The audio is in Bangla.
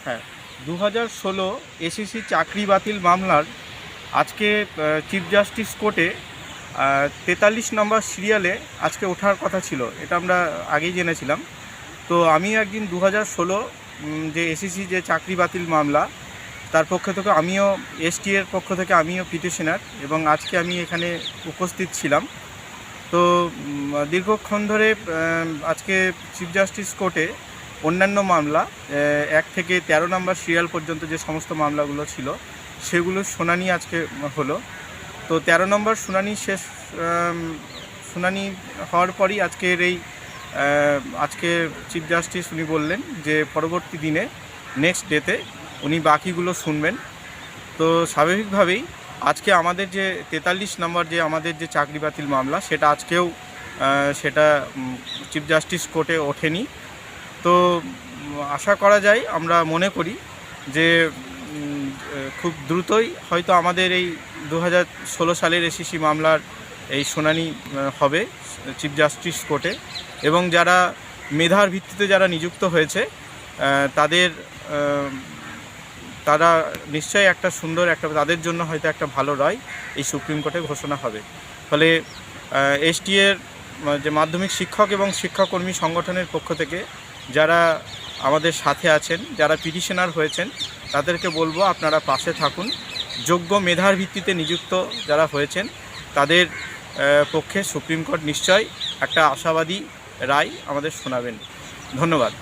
হ্যাঁ, 2016 এসএসসি চাকরি বাতিল মামলার আজকে চিফ জাস্টিস কোর্টে 43 নম্বর সিরিয়ালে আজকে ওঠার কথা ছিল। এটা আমরা আগেই জেনেছিলাম। তো আমিও একদিন 2016 যে এসএসসি যে চাকরি বাতিল মামলা, তার পক্ষ থেকে আমিও এসটি এর পক্ষ থেকে আমিও পিটিশনার, এবং আজকে আমি এখানে উপস্থিত ছিলাম। তো দীর্ঘক্ষণ ধরে আজকে চিফ জাস্টিস কোর্টে অন্যান্য মামলা 1 থেকে 13 নম্বর সিরিয়াল পর্যন্ত যে সমস্ত মামলাগুলো ছিল সেগুলোর শুনানি আজকে হলো। তো 13 নম্বর শুনানি হওয়ার পরই আজকে চিফ জাস্টিস উনি বললেন যে পরবর্তী দিনে নেক্সট ডেতে উনি বাকিগুলো শুনবেন। তো স্বাভাবিকভাবেই আজকে আমাদের যে 43 নম্বর যে আমাদের যে চাকরি বাতিল মামলা, সেটা আজকেও সেটা চিফ জাস্টিস কোর্টে ওঠেনি। তো আশা করা যায়, আমরা মনে করি যে খুব দ্রুতই হয়তো আমাদের এই 2016 সালের এসএসসি মামলার এই শুনানি হবে চিফ জাস্টিস কোর্টে, এবং যারা মেধার ভিত্তিতে যারা নিযুক্ত হয়েছে তারা নিশ্চয়ই একটা সুন্দর তাদের জন্য হয়তো একটা ভালো রায় এই সুপ্রিম কোর্টে ঘোষণা হবে। ফলে এসটি এর যে মাধ্যমিক শিক্ষক এবং শিক্ষাকর্মী সংগঠনের পক্ষ থেকে যারা আমাদের সাথে আছেন, যারা পিটিশনার হয়েছেন, তাদেরকে বলবো আপনারা পাশে থাকুন। যোগ্য মেধার ভিত্তিতে নিযুক্ত যারা হয়েছেন তাদের পক্ষে সুপ্রিম কোর্ট নিশ্চয়ই একটা আশাবাদী রায় আমাদের শোনাবেন। ধন্যবাদ।